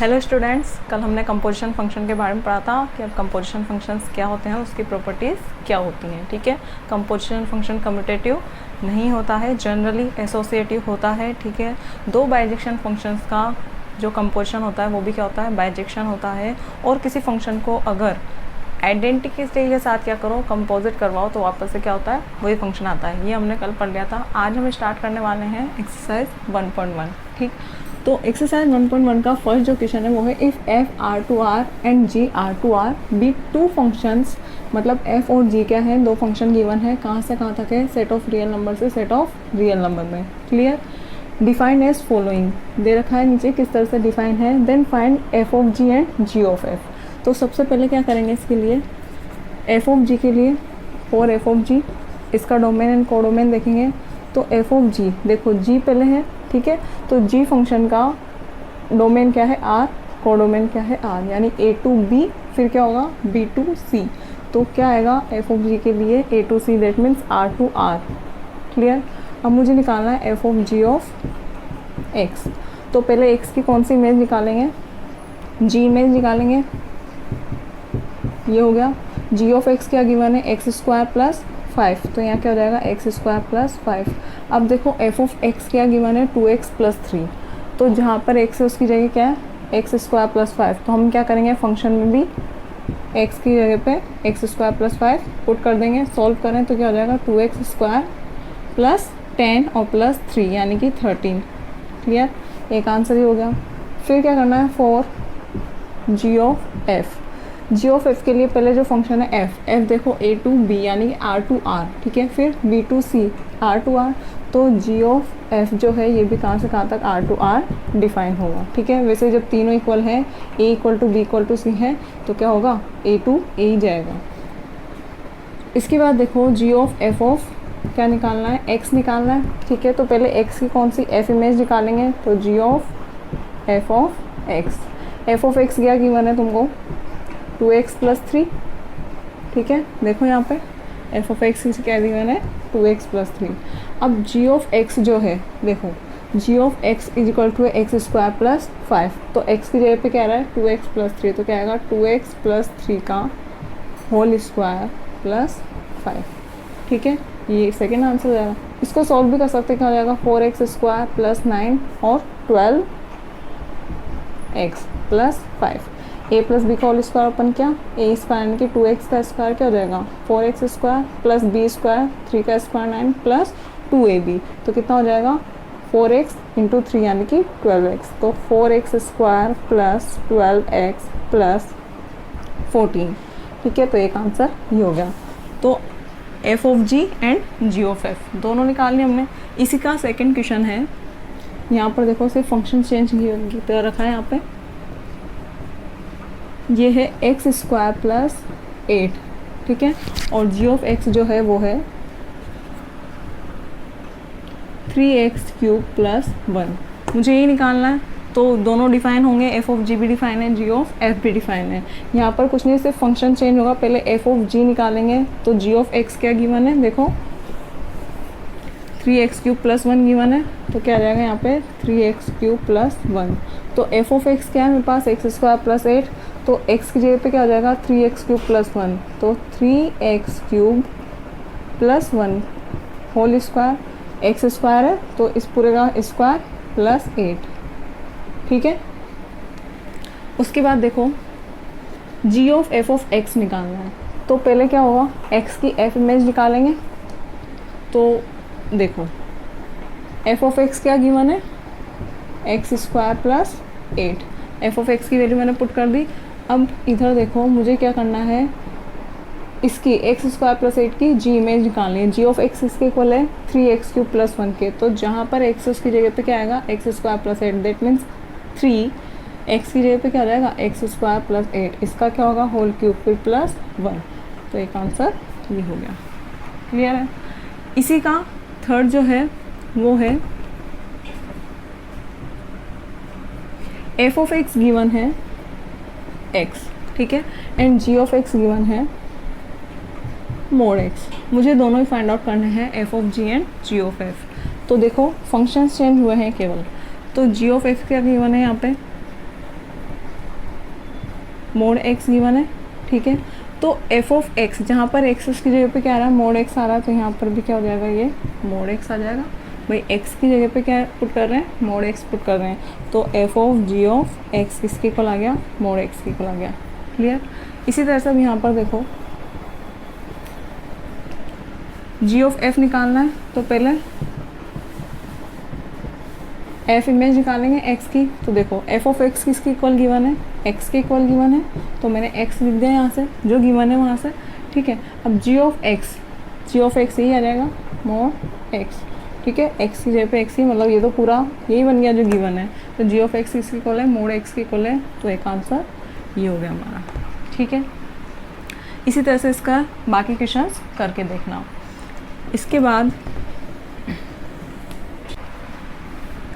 Hello students, कल हमने composition function के बारे में पढ़ा था कि अब कंपोजिशन फंक्शंस क्या होते हैं, उसकी प्रॉपर्टीज़ क्या होती हैं। ठीक है, कंपोजिशन फंक्शन कम्यूटेटिव नहीं होता है, जनरली एसोसिएटिव होता है। ठीक है, दो बाइजेक्शन फंक्शंस का जो कंपोजिशन होता है वो भी क्या होता है, बाइजेक्शन होता है। और किसी फंक्शन को अगर आइडेंटिटी के साथ क्या करो, कंपोजिट करवाओ, तो वापस से क्या होता है, वही फंक्शन आता है। ये हमने कल पढ़ लिया था। आज हम स्टार्ट करने वाले हैं एक्सरसाइज 1.1। ठीक, तो एक्सरसाइज 1.1 का फर्स्ट जो क्वेश्चन है वो है if F R to R and g R to R B two functions, मतलब एफ और जी क्या है, दो फंक्शन गिवन है। कहाँ से कहाँ तक है, सेट ऑफ रियल नंबर से सेट ऑफ रियल नंबर में। क्लियर, डिफाइन एज फॉलोइंग दे रखा है नीचे, किस तरह से डिफाइन है। Then find f of ji and ji of f. तो सबसे पहले क्या करेंगे इसके लिए, एफ ऑफ जी के लिए और एफ ऑफ जी, इसका डोमेन एंड कोडोमेन देखेंगे। तो एफ ऑफ जी, देखो जी पहले है, ठीक है, तो जी फंक्शन का डोमेन क्या है, आर, कोडोमेन क्या है, आर, यानी ए टू बी, फिर क्या होगा बी टू सी। तो क्या आएगा एफ ऑफ जी के लिए, A to C, that means R to R. Clear, अब मुझे निकालना है F of ji of x. तो पहले एक्स की कौन सी इमेज निकालेंगे, जी इमेज निकालेंगे। ये हो गया। जी ऑफ एक्स क्या गिवन है, एक्स स्क्वायर प्लस 5, तो यहाँ क्या हो जाएगा एक्स स्क्वायर प्लस 5। अब देखो एफ ऑफ एक्स क्या गिवन है, 2x प्लस 3, तो जहाँ पर x है उसकी जगह क्या है, एक्स स्क्वायर प्लस 5। तो हम क्या करेंगे, फंक्शन में भी x की जगह पे एक्स स्क्वायर प्लस 5 पुट कर देंगे। सॉल्व करें तो क्या हो जाएगा 2x स्क्वायर प्लस 10 और प्लस 3 यानी कि 13। क्लियर, एक आंसर ही हो गया। फिर क्या करना है, for g of f. G of f के लिए पहले जो फंक्शन है एफ, एफ देखो ए टू बी यानी कि आर टू आर, ठीक है, फिर B to C, R to R. तो जी ऑफ एफ जो है ये भी कहाँ से कहाँ तक आर टू आर डिफाइन होगा। ठीक है, वैसे जब तीनों इक्वल है, A equal to B equal to C है, तो क्या होगा ए टू ए ही जाएगा। इसके बाद देखो जी ऑफ एफ ऑफ क्या निकालना है, एक्स निकालना है। ठीक है, तो पहले एक्स की कौन सी एफ इमेज निकालेंगे, तो जी of F of X. F of X क्या गिवन है तुमको, 2x प्लस 3। ठीक है, देखो यहाँ पे एफ ऑफ एक्स की क्या गिवन है, 2x प्लस 3। अब जी ऑफ एक्स जो है, देखो G of x is equal to x square plus 5, तो x की जगह पे क्या आ रहा है 2x प्लस 3, तो क्या आएगा 2x प्लस 3 का होल स्क्वायर प्लस 5। ठीक है, ये सेकेंड आंसर हो जाएगा। इसको सॉल्व भी कर सकते हैं, क्या हो जाएगा 4x स्क्वायर प्लस 9 और 12x प्लस 5। ए प्लस बी का होल स्क्वायर अपन क्या, ए स्क्वायर यानी कि 2x का स्क्वायर क्या हो जाएगा 4x square plus B square 3 का स्क्वायर 9 प्लस 2ab, तो कितना हो जाएगा 4x इंटू 3 यानी कि 12x। तो 4x square plus 12x plus 14। ठीक है, तो एक आंसर ये हो गया। तो f of ji and ji of f दोनों निकाल लिए हमने। इसी का सेकेंड क्वेश्चन है, यहाँ पर देखो सिर्फ फंक्शन चेंज की तरह रखा है। यहाँ पे ये है एक्स स्क्वायर प्लस 8, ठीक है, और जी ऑफ एक्स जो है वो है 3x क्यूब प्लस 1। मुझे ये निकालना है, तो दोनों डिफाइन होंगे, एफ ऑफ जी भी डिफाइन है, जी ऑफ एफ भी डिफाइन है। यहाँ पर कुछ नहीं, सिर्फ फंक्शन चेंज होगा। पहले एफ ऑफ जी निकालेंगे, तो जी ऑफ एक्स क्या गिवन है, देखो 3x क्यूब प्लस 1 गिवन है, तो क्या आ जाएगा यहाँ पे 3x क्यूब प्लस 1। तो एफ ऑफ एक्स क्या है मेरे पास, एक्स स्क्वायर प्लस 8, तो x की जगह पे क्या हो जाएगा 3x क्यूब प्लस 1, तो 3x cube plus 1 whole square, x square है तो इस पूरे का स्क्वायर प्लस 8। ठीक है, उसके बाद देखो g of F of x निकालना है। तो पहले क्या होगा, x की f इमेज निकालेंगे। तो देखो एफ ऑफ एक्स क्या गिवन है, x square plus 8। F of x की वैल्यू मैंने पुट कर दी। अब इधर देखो मुझे क्या करना है, इसकी एक्स स्क्वायर प्लस 8 की जी इमेज निकालनी है। जी ऑफ एक्स इसके इक्वल है 3x क्यूब प्लस 1 के, तो जहाँ पर x उसकी जगह पे क्या आएगा x square plus 8, that means 3x की जगह पे क्या आ जाएगा एक्स स्क्वायर प्लस 8, इसका क्या होगा होल क्यूब फिर प्लस 1। तो एक आंसर ये हो गया। क्लियर है। इसी का थर्ड जो है वो है एफ ऑफ एक्स गिवन है x, ठीक है, and ji of x given है मोड एक्स। मुझे दोनों ही फाइंड आउट करने हैं, f of ji and ji of f. तो देखो फंक्शंस चेंज हुए हैं केवल, तो जी ऑफ एफ क्या गिवन है यहाँ पे मोड एक्स गिवन है, ठीक है। तो एफ ऑफ एक्स, जहाँ पर एक्स की जगह पे क्या आ रहा है, मोड एक्स आ रहा है, तो यहाँ पर भी क्या हो जाएगा, ये मोड एक्स आ जाएगा। भाई एक्स की जगह पे क्या पुट कर रहे हैं, मोड एक्स पुट कर रहे हैं, तो f of ji of x किसके इक्वल आ गया, मोड एक्स के इक्वल आ गया। क्लियर। इसी तरह से अब यहाँ पर देखो जी ऑफ एफ निकालना है, तो पहले एफ इमेज निकालेंगे एक्स की। तो देखो एफ ऑफ एक्स किसके इक्वल गिवन है, एक्स के इक्वल गिवन है, तो मैंने एक्स लिख दिया यहाँ से जो गिवन है वहाँ से, ठीक है। अब जी ऑफ एक्स यही आ जाएगा, मोड एक्स, ठीक है। एक्स की जगह पे एक्स ही, मतलब ये तो पूरा यही बन गया जो गिवन है। तो जी ऑफ एक्स किसके इक्वल है, मोड एक्स के इक्वल है, तो एक आंसर ये हो गया हमारा, ठीक है। इसी तरह से इसका बाकी क्वेश्चंस करके देखना। इसके बाद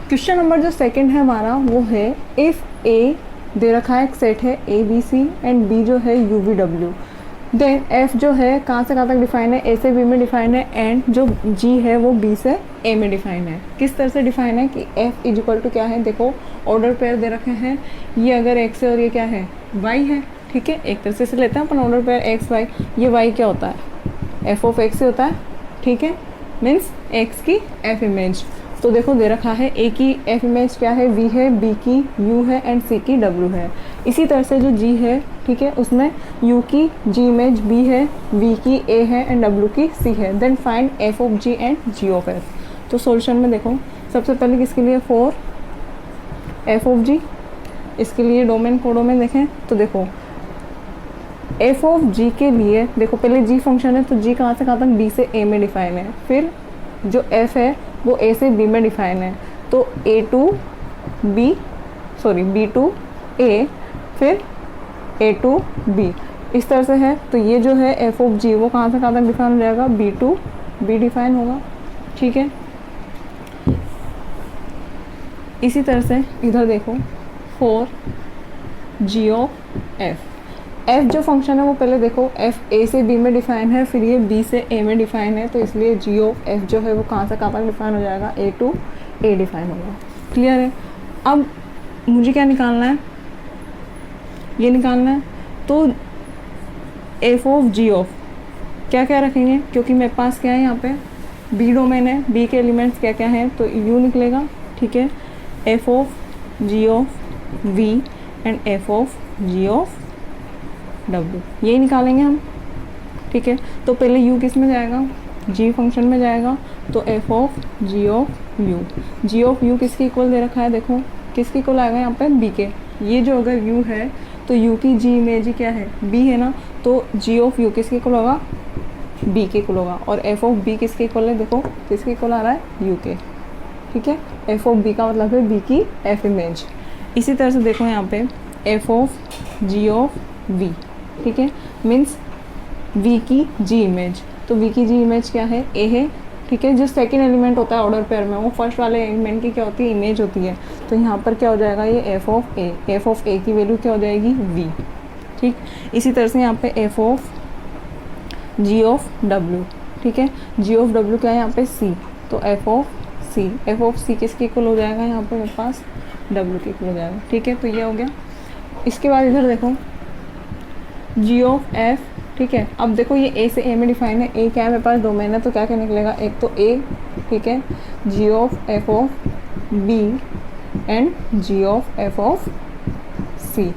क्वेश्चन नंबर जो सेकंड है हमारा वो है, इफ़ ए दे रखा है एक सेट है a b c and b जो है यू वी डब्ल्यू, देन एफ जो है कहाँ से कहाँ तक डिफाइन है, ए से बी में डिफाइन है, एंड जो जी है वो बी से ए में डिफाइन है। किस तरह से डिफाइन है कि एफ इज इक्वल टू क्या है, देखो ऑर्डर पेयर दे रखे हैं, ये अगर एक्स है और ये क्या है, वाई है, ठीक है। एक तरह से लेते हैं अपन ऑर्डर पेयर एक्स वाई, ये वाई क्या होता है, एफ ऑफ एक्स से होता है, ठीक है, मीन्स एक्स की एफ इमेज। तो देखो दे रखा है ए की एफ इमेज क्या है, वी है, बी की यू है एंड सी की डब्ल्यू है। इसी तरह से जो जी है, ठीक है, उसमें यू की जी इमेज बी है, वी की ए है एंड डब्ल्यू की सी है। Then find f of ji and ji of f. तो सॉल्यूशन में देखो सबसे पहले किसके लिए, फॉर एफ ऑफ जी, इसके लिए डोमेन कोडोमेन देखें तो देखो एफ ऑफ जी के लिए देखो पहले जी फंक्शन है, तो जी कहाँ से कहाँ तक, बी से ए में डिफाइन है। फिर जो एफ है वो ए से बी में डिफाइन है, तो ए टू बी बी टू ए, फिर ए टू बी, इस तरह से है। तो ये जो है एफ ऑफ जी वो कहाँ से कहाँ तक डिफाइन हो जाएगा, बी टू बी डिफाइन होगा, ठीक है। इसी तरह से इधर देखो for g of f, f जो फंक्शन है वो पहले देखो एफ ए से बी में डिफाइन है, फिर ये बी से ए में डिफाइन है, तो इसलिए जी ऑफ एफ जो है वो कहाँ से कहाँ तक डिफाइन हो जाएगा, ए टू ए डिफाइन होगा। क्लियर है। अब मुझे क्या निकालना है, ये निकालना है, तो एफ ऑफ जी ऑफ क्या क्या रखेंगे, क्योंकि मेरे पास क्या है यहाँ पे बी डोमेन है, बी के एलिमेंट्स क्या क्या हैं, तो यू निकलेगा, ठीक है, F of ji of v and f of ji of डब्ल्यू, यही निकालेंगे हम, ठीक है। तो पहले u किस में जाएगा, g फंक्शन में जाएगा, तो f of g of u, g of u किसके इक्वल दे रखा है, देखो किसके इक्वल आएगा यहाँ पे, b के। ये जो अगर u है तो u की g इमेज क्या है, b है ना, तो g ऑफ u किसके इक्वल होगा, b के इक्वल होगा। और f ऑफ b किसके इक्वल है, देखो किसके इक्वल आ रहा है, u के, ठीक है। f ऑफ b का मतलब है b की f इमेज। इसी तरह से देखो यहाँ पे f of g of v, ठीक है, मीन्स v की g इमेज, तो v की g इमेज क्या है, a है, ठीक है। जो सेकंड एलिमेंट होता है ऑर्डर पेयर में वो फर्स्ट वाले एलिमेंट की क्या होती है, इमेज होती है। तो यहाँ पर क्या हो जाएगा, ये f of a, f of a की वैल्यू क्या हो जाएगी, v, ठीक। इसी तरह से यहाँ पे f of g of w, ठीक है, g ऑफ w क्या है यहाँ पे c, तो f ऑफ c किसके इक्वल हो जाएगा, यहाँ पे मेरे पास w के इक्वल हो जाएगा, ठीक है। तो ये हो गया। इसके बाद इधर देखो जी ऑफ एफ, ठीक है। अब देखो ये ए से ए में डिफाइन है, ए क्या है मेरे पास, डोमेन है, तो क्या क्या निकलेगा, एक तो ए, ठीक है, G of F of B and ji of F of C,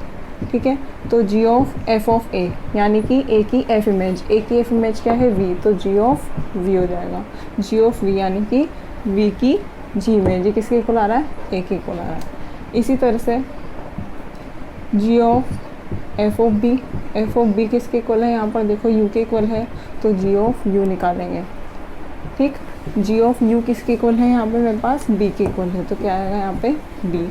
ठीक है। तो जी ऑफ एफ ऑफ ए यानी कि ए की एफ इमेज, ए की एफ इमेज क्या है, वी, तो जी ऑफ वी हो जाएगा, जी ऑफ वी यानी कि वी की जी इमेज, ये किसके इक्वल आ रहा है, ए के इक्वल आ रहा है। इसी तरह से जी ऑफ एफ ऑफ बी किसके इक्वल है, यहाँ पर देखो यू के इक्वल है, तो जी ऑफ यू निकालेंगे, ठीक। जी ऑफ यू किसके इक्वल है, यहाँ पे मेरे पास बी के इक्वल है, तो क्या आएगा यहाँ पे बी।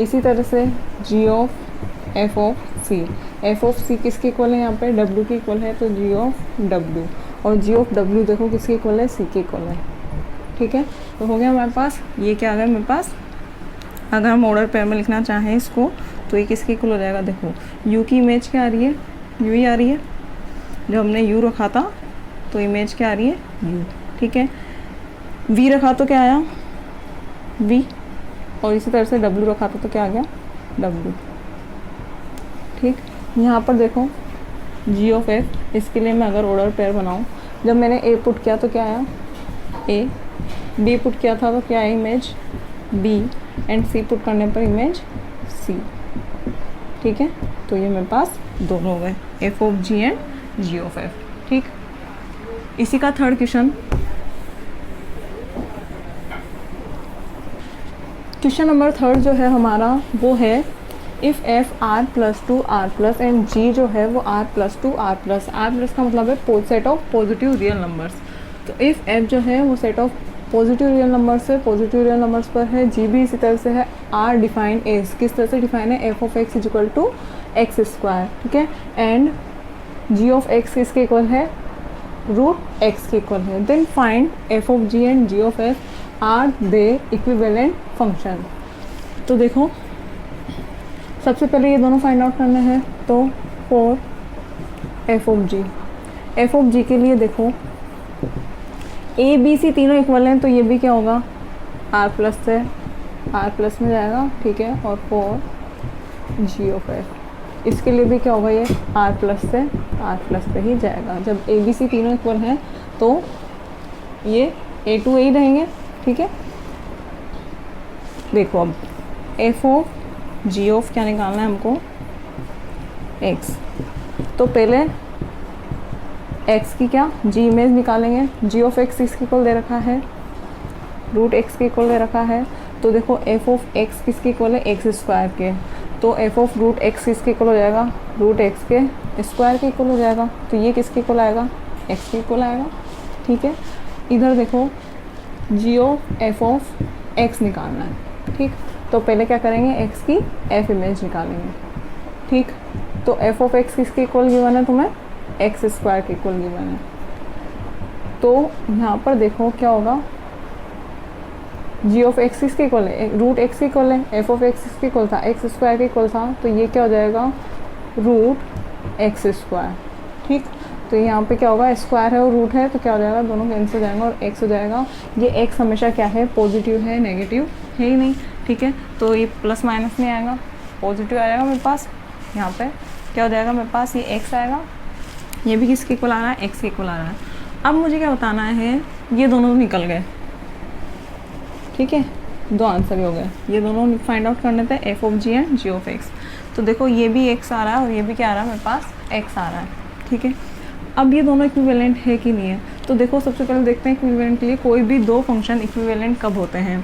इसी तरह से जी ऑफ एफ ऑफ सी किसके इक्वल है, यहाँ पे डब्ल्यू के इक्वल है, तो जी ऑफ डब्ल्यू, और जी ऑफ डब्ल्यू देखो किसके इक्वल है, सी के इक्वल है, ठीक है। तो हो गया हमारे पास, ये क्या आ गया मेरे पास। अगर हम ऑर्डर पेयर में लिखना चाहें इसको, तो ये किसके इक्वल हो जाएगा, देखो u की इमेज क्या आ रही है, u ही आ रही है, जब हमने u रखा था तो इमेज क्या आ रही है, u, ठीक है। v रखा तो क्या आया, v, और इसी तरह से w रखा था तो क्या आ गया, w, ठीक। यहाँ पर देखो जी ऑफ एफ, इसके लिए मैं अगर ऑर्डर पेयर बनाऊँ, जब मैंने ए पुट किया तो क्या आया ए, बी पुट किया था तो क्या है image b, and c put करने पर इमेज सी। ठीक है, तो ये मेरे पास दोनों हो गए, F of ji and ji of F. ठीक, इसी का third question, question number third जो है हमारा वो है if F R plus to R plus and G जो है वो R plus to R plus का मतलब है set of positive real numbers. तो इफ़ एफ जो है वो set of positive real numbers है, पॉजिटिव रियल नंबर्स पर है, जी भी इसी तरह से है, आर डिफाइन एज किस तरह से डिफाइन है, F of x is equal to x square. ठीक है, एंड जी ऑफ एक्स किसके इक्वल है, रूट एक्स के इक्वल है। Then find f of ji and ji of f are they equivalent function. तो देखो सबसे पहले ये दोनों फाइंड आउट करने हैं, तो फॉर एफ ऑफ जी के लिए देखो ए बी सी तीनों इक्वल हैं, तो ये भी क्या होगा आर प्लस से आर प्लस में जाएगा। ठीक है, और फॉर जी ऑफ एफ इसके लिए भी क्या होगा, ये आर प्लस से आर प्लस पे ही जाएगा। जब ए बी सी तीनों इक्वल हैं तो ये ए टू ए ही रहेंगे। ठीक है, देखो अब एफ ऑफ जी ऑफ क्या निकालना है हमको, एक्स। तो पहले एक्स की क्या जी इमेज निकालेंगे, जी ऑफ एक्स इसके इक्वल दे रखा है, रूट एक्स के इक्वल दे रखा है। तो देखो एफ ऑफ एक्स किसके इक्वल है, एक्स स्क्वायर के, तो एफ ऑफ रूट एक्स किसके इक्वल हो जाएगा, रूट एक्स के स्क्वायर के इक्वल हो जाएगा। तो ये किसके इक्वल आएगा, एक्स के इक्वल आएगा। ठीक है, इधर देखो G of F of x निकालना है। ठीक, तो पहले क्या करेंगे, एक्स की एफ इमेज निकालेंगे। ठीक, तो एफ ऑफ एक्स किसके इक्वल गिवन है तुम्हें, एक्स स्क्वायर के इक्वल गिवन है। तो यहाँ पर देखो क्या होगा, जी ऑफ एक्स किसके इक्वल है, रूट एक्स के इक्वल है, एफ ऑफ एक्स किसके इक्वल था, एक्स स्क्वायर के इक्वल था, तो ये क्या हो जाएगा रूट एक्स स्क्वायर। ठीक, तो यहाँ पे क्या होगा, स्क्वायर है और रूट है तो क्या हो जाएगा, दोनों कैंसिल हो जाएंगे और एक्स हो जाएगा। ये एक्स हमेशा क्या है, पॉजिटिव है, नेगेटिव है ही नहीं। ठीक है, तो ये प्लस माइनस नहीं आएगा, पॉजिटिव आएगा मेरे पास। यहाँ पे क्या हो जाएगा मेरे पास, ये एक्स आएगा, ये भी किसके इक्वल आ रहा है, एक्स के इक्वल आ रहा है। अब मुझे क्या बताना है, ये दोनों निकल गए। ठीक है, दो आंसर ही हो गए, ये दोनों फाइंड आउट करने थे, f of ji and ji of x. तो देखो ये भी एक्स आ रहा है और ये भी क्या आ रहा है मेरे पास, एक्स आ रहा है। ठीक है, अब ये दोनों इक्विवेलेंट है कि नहीं है, तो देखो सबसे पहले देखते हैं इक्विवेलेंट के लिए कोई भी दो फंक्शन इक्विवेलेंट कब होते हैं।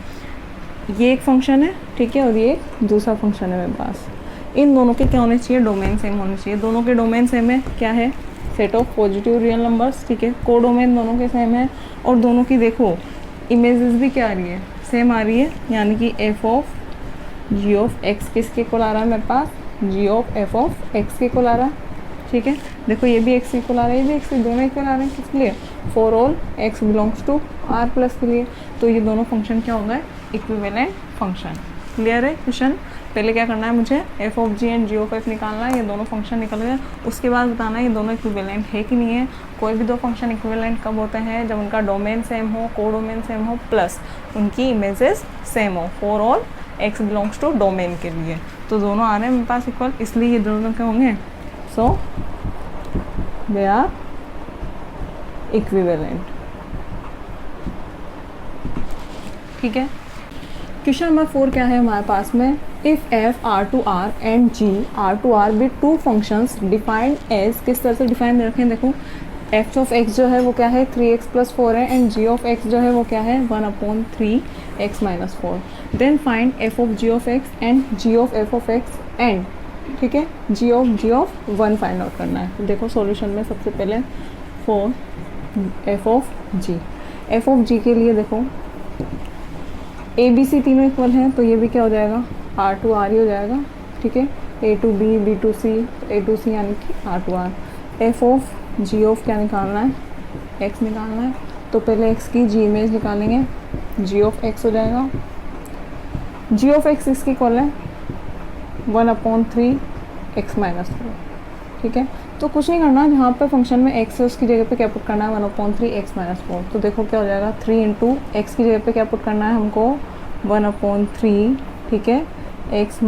ये एक फंक्शन है, ठीक है, और ये दूसरा फंक्शन है मेरे पास। इन दोनों के क्या होने चाहिए, डोमेन सेम होने चाहिए। दोनों के डोमेन सेम है, क्या है, set of positive real numbers. ठीक है, को डोमेन दोनों के सेम है और दोनों की देखो इमेजेस भी क्या आ रही है, सेम आ रही है। यानी कि f of ji of x किसके इक्वल आ रहा है मेरे पास, g of F of x के इक्वल आ रहा है। ठीक है, देखो ये भी एक्स के इक्वल आ रहा है, ये भी एक्स के, दोनों इक्वल आ रहे हैं। किस लिए, for all x belongs to R plus के लिए। तो ये दोनों फंक्शन क्या हो गए, इक्विवेलेंट फंक्शन। क्लियर है क्वेश्चन। पहले क्या करना है मुझे, f of ji and ji of f निकालना है, ये दोनों फंक्शन निकल गए। उसके बाद बताना है ये दोनों इक्विवेलेंट है कि नहीं है। कोई भी दो फंक्शन इक्विवेलेंट कब होते हैं, जब उनका डोमेन सेम हो, को डोमेन सेम हो, प्लस उनकी इमेजेस सेम हो, for all x belongs to domain के लिए। तो दोनों आ रहे हैं मेरे पास इक्वल, इसलिए ये दोनों क्या होंगे, सो दे आर इक्विवेलेंट। ठीक है, क्वेश्चन नंबर 4 क्या है हमारे पास में, if F R to R and g R to R with two functions defined as, किस तरह से डिफाइन रखें, देखो एफ ऑफ एक्स जो है वो क्या है 3x + 4 है, एंड जी ऑफ एक्स जो है वो क्या है 1/3x - 4। Then find f of ji of x and ji of F of x and, ठीक है, जी ऑफ 1 फाइंड आउट करना है। तो देखो सॉल्यूशन में सबसे पहले फॉर एफ ऑफ जी के लिए देखो ए बी सी तीनों इक्वल हैं, तो ये भी क्या हो जाएगा, आर टू आर ही हो जाएगा। ठीक है, A to B, B to C, A to C यानी कि R to R. F of ji of क्या निकालना है, एक्स निकालना है। तो पहले एक्स की जी इमेज निकालेंगे, जी ऑफ एक्स हो जाएगा। जी ऑफ एक्स इसकी इक्वल है 1/3x - 4। ठीक है, तो कुछ नहीं करना, जहाँ पर फंक्शन में x है उसकी जगह पे क्या पुट करना है 1/3x - 4। तो देखो क्या हो जाएगा 3 × x की जगह पे क्या पुट करना है हमको 1/3, ठीक है, x -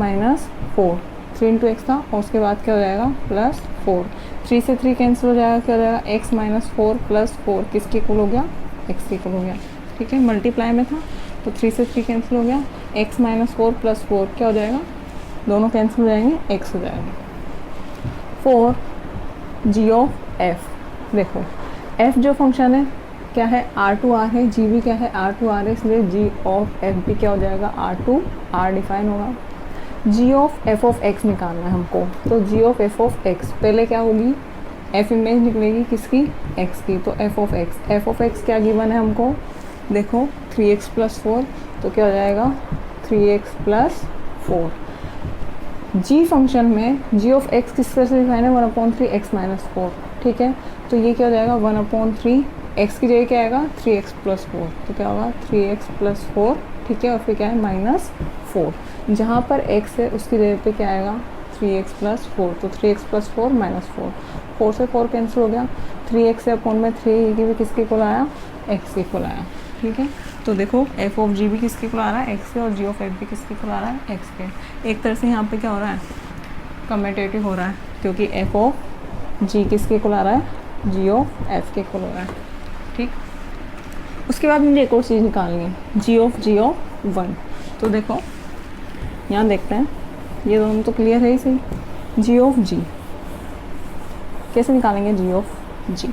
4। 3 इंटू एक्स था, और उसके बाद क्या हो जाएगा प्लस 4, 3 से 3 कैंसिल हो जाएगा, क्या हो जाएगा एक्स माइनस 4 प्लस 4 किसके इक्वल हो गया, एक्स के इक्वल हो गया। ठीक है, मल्टीप्लाई में था तो 3 से 3 कैंसिल हो गया, एक्स माइनस 4 प्लस 4 क्या हो जाएगा, दोनों कैंसिल हो जाएंगे, एक्स हो जाएगा। 4 जी ऑफ एफ, देखो एफ जो फंक्शन है क्या है आर टू आर है, जी भी क्या है आर टू आर है, इसलिए जी ऑफ एफ भी क्या हो जाएगा आर टू आर डिफाइन होगा। जी ऑफ एफ ऑफ एक्स निकालना है हमको, तो जी ऑफ एफ ऑफ एक्स पहले क्या होगी, एफ इमेज निकलेगी किसकी, एक्स की, तो एफ ऑफ एक्स क्या गिवन है हमको, देखो 3x प्लस 4, तो क्या हो जाएगा 3x प्लस 4। जी फंक्शन में जी ऑफ एक्स किस तरह से डिफाइन है 1/3 एक्स माइनस 4। ठीक है, तो ये क्या हो जाएगा 1/3 एक्स की जगह क्या आएगा 3x प्लस 4, तो क्या होगा 3x प्लस 4। ठीक है, और फिर क्या है माइनस 4, जहाँ पर x है उसकी जगह पे क्या आएगा 3x प्लस 4, तो 3x प्लस 4 माइनस 4, 4 से 4 कैंसिल हो गया, 3x से अपॉन में 3 ये भी किसके इक्वल आया, x के इक्वल आया। ठीक है, तो देखो एफ ऑफ जी भी किसके इक्वल आ रहा है एक्स के, और जी ऑफ एफ भी किसके इक्वल आ रहा है एक्स के। एक तरह से यहाँ पे क्या हो रहा है कम्यूटेटिव हो रहा है, क्योंकि एफ ऑफ जी किसके इक्वल आ रहा है, जी ऑफ एफ के इक्वल हो रहा है। ठीक, उसके बाद मुझे एक और चीज़ निकालनी है, जी ऑफ 1। तो देखो यहाँ देखते हैं, ये दोनों तो क्लियर है ही सही, जी ऑफ जी कैसे निकालेंगे, जी ऑफ जी,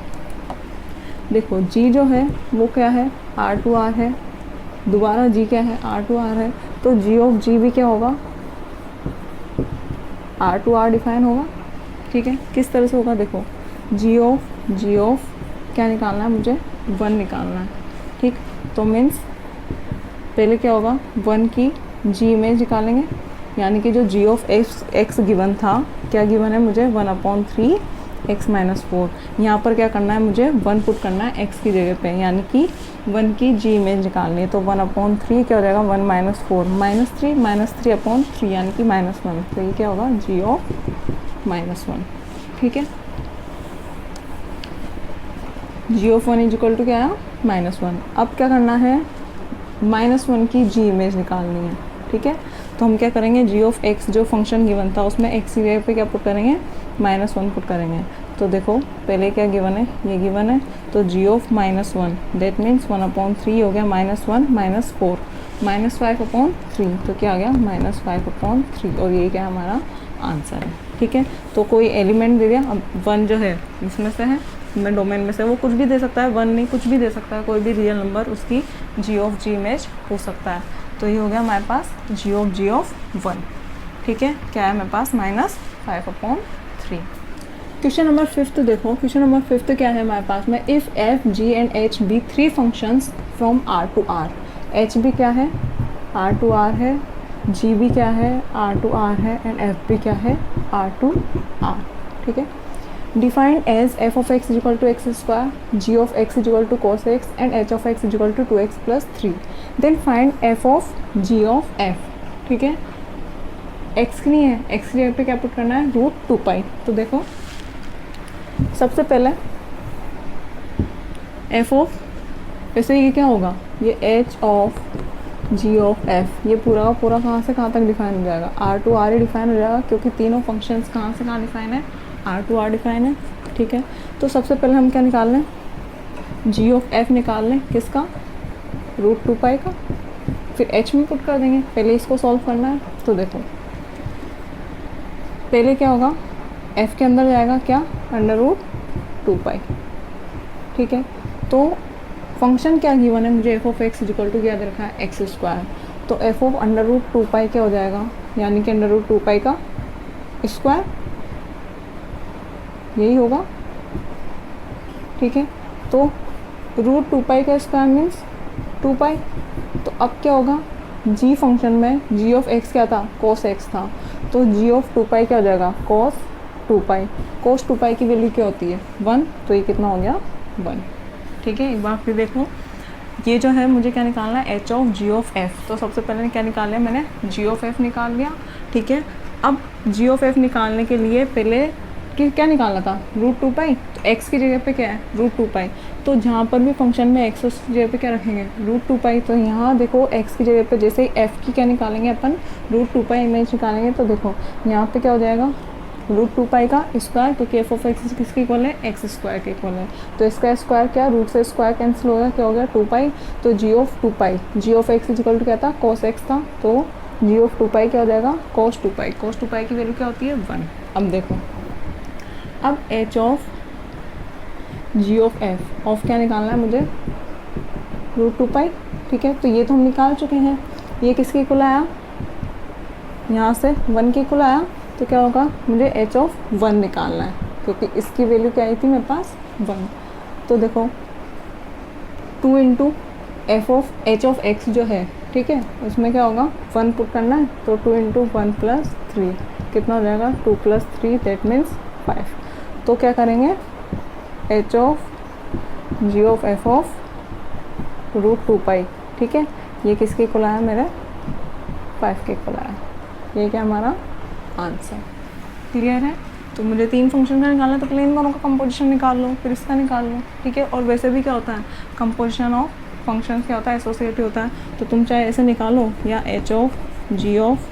देखो जी जो है वो क्या है आर टू आर है, दोबारा जी क्या है आर टू आर है, तो जी ऑफ जी भी क्या होगा आर टू आर डिफाइन होगा। ठीक है, किस तरह से होगा, देखो जी ऑफ क्या निकालना है मुझे 1 निकालना है। ठीक, तो मीन्स पहले क्या होगा 1 की जी इमेज निकालेंगे, यानी कि जो जी ऑफ एक्स गिवन था, क्या गिवन है मुझे 1/3 एक्स माइनस 4, यहाँ पर क्या करना है मुझे 1 पुट करना है एक्स की जगह पे, यानी कि 1 की जी इमेज निकालनी है, तो 1/3 क्या हो जाएगा 1 माइनस 4 माइनस 3/3 यानी कि -1, तो ये क्या होगा जी ऑफ -1। ठीक है, G of 1 is equal to क्या आया -1। अब क्या करना है -1 की जी इमेज निकालनी है। ठीक है, तो हम क्या करेंगे जी ऑफ एक्स जो फंक्शन गिवन था उसमें एक्स की जगह पे क्या पुट करेंगे -1 पुट करेंगे। तो देखो पहले क्या गिवन है, ये गिवन है, तो जी ऑफ -1 दैट मीन्स 1/3 हो गया -1 -4 -5/3, तो क्या आ गया -5/3, और ये क्या हमारा आंसर है। ठीक है, तो कोई एलिमेंट दे दिया, अब 1 जो है इसमें से है, में डोमेन में से वो कुछ भी दे सकता है, 1 नहीं कुछ भी दे सकता है, कोई भी रियल नंबर उसकी जी ऑफ जी इमेज हो सकता है। तो ये हो गया हमारे पास जी ऑफ 1। ठीक है, क्या है मेरे पास -5/3। क्वेश्चन नंबर 5 देखो, क्वेश्चन नंबर 5 क्या है हमारे पास में, if f g and h be 3 functions from R to R, h भी क्या है आर टू आर है, जी भी क्या है आर टू आर है, एंड एफ भी क्या है आर टू आर। ठीक है, defined as f of x is equal to x square, g of x is equal to cos x, and h of x is equal to 2x plus 3. Then find f of g of f. ठीक है, x की नहीं है, x की जगह पे क्या put करना है √2π। तो देखो सबसे पहले f ऑफ, वैसे ये क्या होगा ये h of g of f, ये पूरा का पूरा कहाँ से कहाँ तक डिफाइन हो जाएगा, r टू r ही डिफाइन हो जाएगा, क्योंकि तीनों फंक्शंस कहाँ से कहाँ डिफाइन है आर टू आर डिफाइन है। ठीक है, तो सबसे पहले हम क्या निकाल लें जी ऑफ एफ निकाल लें, किसका √2π का, फिर एच में पुट कर देंगे, पहले इसको सॉल्व करना है। तो देखो पहले क्या होगा एफ के अंदर जाएगा क्या √2π। ठीक है, तो फंक्शन क्या गिवन है मुझे f of x equal to क्या दे रखा है x², तो एफ ऑफ √2π क्या हो जाएगा, यानी कि √2π का स्क्वायर, यही होगा। ठीक है, तो √2π का स्क्वायर मीन्स 2π। तो अब क्या होगा जी फंक्शन में जी ऑफ एक्स क्या था cos x था, तो जी ऑफ 2π क्या हो जाएगा cos 2π की वैल्यू क्या होती है 1, तो ये कितना हो गया 1। ठीक है, एक बार फिर देखो ये जो है मुझे क्या निकालना है h of ji of f, तो सबसे पहले क्या निकाल लिया मैंने जी ऑफ एफ निकाल लिया। ठीक है, अब जी ऑफ एफ निकालने के लिए पहले क्या निकालना था, √2π। तो x की जगह पे क्या है, √2π। तो जहाँ पर भी फंक्शन में x की जगह पे क्या रखेंगे, √2π। तो यहाँ देखो x की जगह पे जैसे ही f की क्या निकालेंगे अपन, √2π इमेज निकालेंगे। तो देखो यहाँ पे क्या हो जाएगा, √2π का स्क्वायर, क्योंकि एफ ऑफ एक्स किसके इक्वल है, एक्स स्क्वायर के इक्वल है। तो इसका स्क्वायर क्या, रूट से स्क्वायर कैंसिल हो गया, क्या हो गया 2π। तो g of 2π, g of x equal to क्या था, cos x था। तो g ऑफ 2π क्या हो जाएगा, cos 2π। cos 2π की वैल्यू क्या होती है, 1। अब देखो, अब h of g of f, of क्या निकालना है मुझे, √2π। ठीक है, तो ये तो हम निकाल चुके हैं। ये किसके इक्वल आया, यहाँ से 1 के इक्वल आया। तो क्या होगा, मुझे h ऑफ 1 निकालना है, क्योंकि इसकी वैल्यू क्या आई थी मेरे पास, 1। तो देखो 2 into F of h of x जो है, ठीक है, उसमें क्या होगा, 1 पुट करना है। तो 2 इंटू 1 प्लस 3 कितना हो जाएगा, 2 प्लस 3 दैट मीन्स 5। तो क्या करेंगे, h of g of f of √2π। ठीक है, ये किसके इक्वल आया, मेरे 5 के इक्वल आया। ये क्या हमारा आंसर, क्लियर है। तो मुझे 3 फंक्शन का निकालना है, तो पहले इन दोनों का कंपोजिशन निकाल लो, फिर इसका निकाल लो। ठीक है, और वैसे भी क्या होता है, कंपोजिशन ऑफ फंक्शन क्या होता है, एसोसिएटिव होता है। तो तुम चाहे ऐसे निकालो या h of g of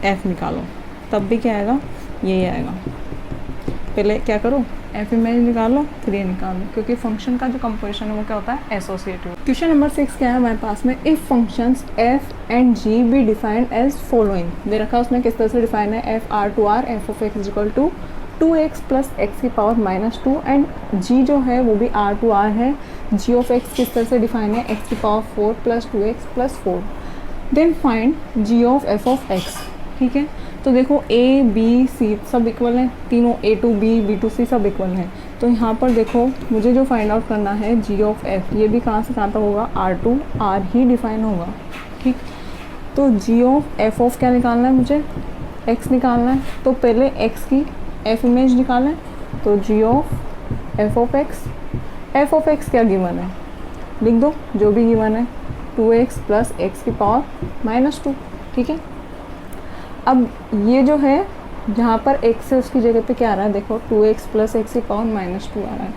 f निकालो, तब भी क्या आएगा, यही आएगा। पहले क्या करो, f इमेज निकालो, फिर ये निकालो, क्योंकि फंक्शन का जो कंपोजिशन है वो क्या होता है, एसोसिएटिव। क्वेश्चन नंबर 6 क्या है हमारे पास में, if functions f and g be defined as following. दे रखा उसने किस तरह से डिफाइन है, f r f of x equal to 2x plus x की पावर -2 एंड g जो है वो भी r है। g ऑफ x किस तरह से डिफाइन है, x की power 4 plus 2x plus 4। Then find g of f of x। ठीक है, तो देखो a b c सब इक्वल हैं, तीनों a to b b to c सब इक्वल हैं। तो यहाँ पर देखो मुझे जो फाइंड आउट करना है g ऑफ f, ये भी कहाँ से कहाँ तक होगा, r ही डिफाइन होगा। ठीक, तो g ऑफ f ऑफ क्या निकालना है मुझे, x निकालना है। तो पहले x की f इमेज निकालें। तो g of f of x क्या गिवन है, लिख दो जो भी गिवन है, 2x प्लस एक्स की पावर -2। ठीक है, अब ये जो है जहाँ पर x है उसकी जगह पे क्या आ रहा है, देखो 2x प्लस एक्स की पावर -2 आ रहा है।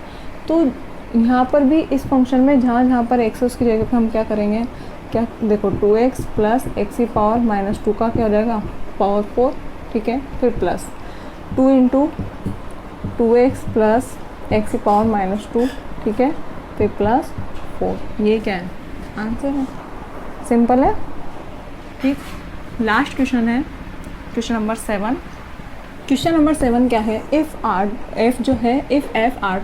तो यहाँ पर भी इस फंक्शन में जहाँ पर x है उसकी जगह पे हम क्या करेंगे, क्या देखो 2x प्लस एक्स की पावर -2 का क्या हो जाएगा, पावर 4। ठीक है, फिर plus 2 into 2x plus x की पावर -2। ठीक है, फिर प्लस 4। ये क्या है, आंसर है, सिंपल है। ठीक, लास्ट क्वेश्चन है क्वेश्चन नंबर 7। क्वेश्चन नंबर 7 क्या है, f जो है, if f r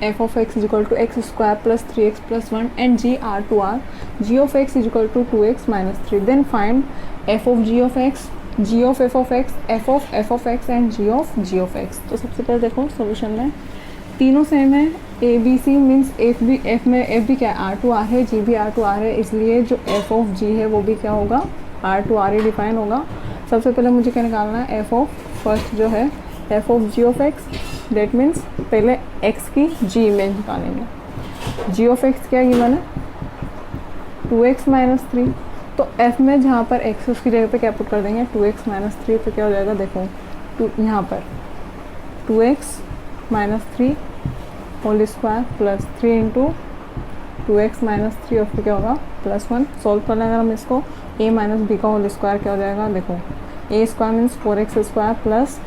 f of x equal to x square plus 3x plus 1 and g r g of x equal to 2x - 3, then find f of g of x, g of f of x, f of x and g of x। तो सबसे पहले देखो solution में तीनों same है, a b c means f में f भी क्या है, r है, g भी r है, इसलिए जो f ऑफ g है वो भी क्या होगा, r ही डिफाइन होगा। सबसे पहले मुझे क्या निकालना है, f ऑफ फर्स्ट जो है f of g of x, that means पहले x की g इमेज निकालेंगे। g ऑफ x क्या गिवन है, 2x - 3। तो f में जहाँ पर x उसकी जगह पे क्या पुट कर देंगे, 2x - 3। तो क्या हो जाएगा, देखो यहाँ पर 2x - 3 whole square plus 3 into 2x - 3 और फिर क्या होगा +1। सॉल्व कर लेंगे हम इसको, a - b का होल स्क्वायर क्या हो जाएगा, देखो a square means 4x square plus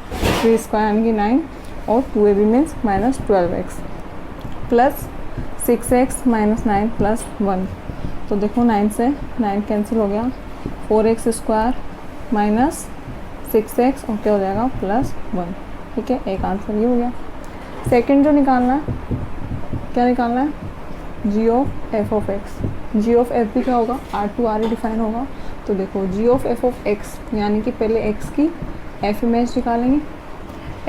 3 square यानी कि 9 और 2ab means -12x plus 6x - 9 plus 1। तो देखो 9 से 9 कैंसिल हो गया, 4x स्क्वायर माइनस 6x और क्या हो जाएगा +1। ठीक है, एक आंसर ये हो गया। सेकंड जो निकालना है, क्या निकालना है, g of f of x। g of f भी क्या होगा, r ही डिफाइन होगा। तो देखो g of f of x यानी कि पहले x की f इमेज निकालेंगे।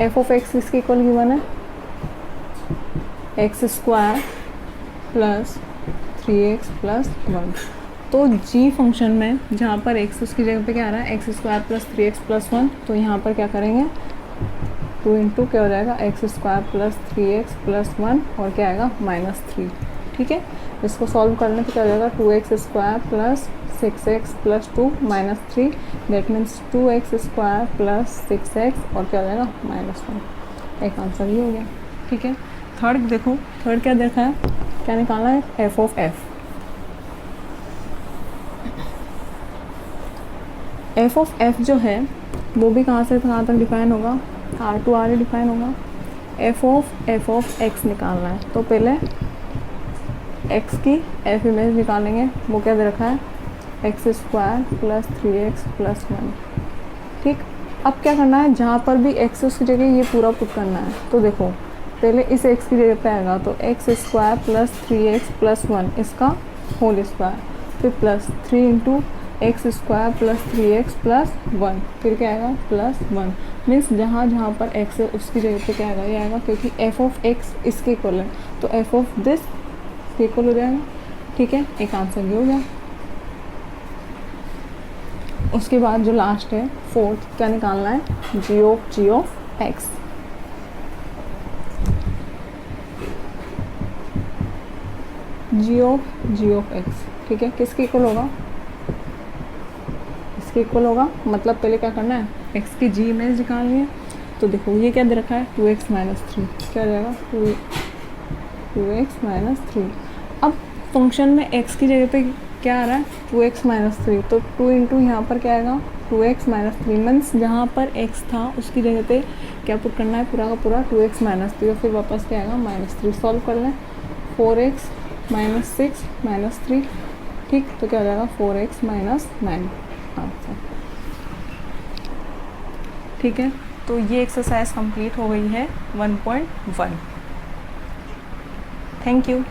f ऑफ x किसके इक्वल गिवन है, x square plus 3x plus 1। तो g फंक्शन में जहाँ पर x उसकी जगह पे क्या आ रहा है, x square plus 3x plus 1। तो यहाँ पर क्या करेंगे, 2 इंटू क्या हो जाएगा, x square plus 3x plus 1 और क्या आएगा -3। ठीक है। इसको सॉल्व करने पे क्या हो जाएगा 2x square plus 6x plus 2 minus 3, that means 2x square plus 6x और क्या हो जाएगा -1। एक आंसर ही हो गया, ठीक है। थर्ड देखो, थर्ड क्या देखा है, क्या निकालना है, F of f. F of F जो है वो भी कहाँ से कहाँ तक डिफाइन होगा, R टू R डिफाइन होगा। एफ ऑफ एक्स निकालना है तो पहले एक्स की एफ इमेज निकालेंगे, वो क्या दे रखा है, x square plus 3x plus 1, ठीक। अब क्या करना है, जहाँ पर भी एक्स उसकी जगह ये पूरा पुट करना है। तो देखो पहले इस एक्स की जगह पे आएगा तो x square plus 3x plus 1 इसका होल स्क्वायर, फिर plus 3 into x square plus 3x plus 1, फिर क्या आएगा प्लस 1। मीन्स जहाँ जहाँ पर x है उसकी जगह पे क्या आएगा, ये आएगा, क्योंकि एफ ऑफ एक्स इसके इक्वल है तो एफ ऑफ दिस इक्वल हो जाएगा, ठीक है। एक आंसर ये हो गया। उसके बाद जो लास्ट है फोर्थ, क्या निकालना है, G of X. G of X, ठीक है, किसके इक्वल होगा, इसके इक्वल होगा। मतलब पहले क्या करना है, एक्स की जी इमेज निकालनी है। तो देखो ये क्या दे रखा है, 2x माइनस 3, क्या हो जाएगा 2x माइनस 3। अब फंक्शन में x की जगह पे क्या आ रहा है, 2x माइनस 3, तो 2 इंटू यहाँ पर क्या आएगा 2x माइनस 3, मीन्स जहाँ पर x था उसकी जगह पे क्या पुट करना है, पूरा का पूरा 2x माइनस 3 और फिर वापस क्या आएगा -3। सॉल्व कर लें, 4x माइनस 6 माइनस 3, ठीक, तो क्या हो जाएगा 4x माइनस 9 आंसर, ठीक है। तो ये एक्सरसाइज कंप्लीट हो गई है 1.1। Thank you.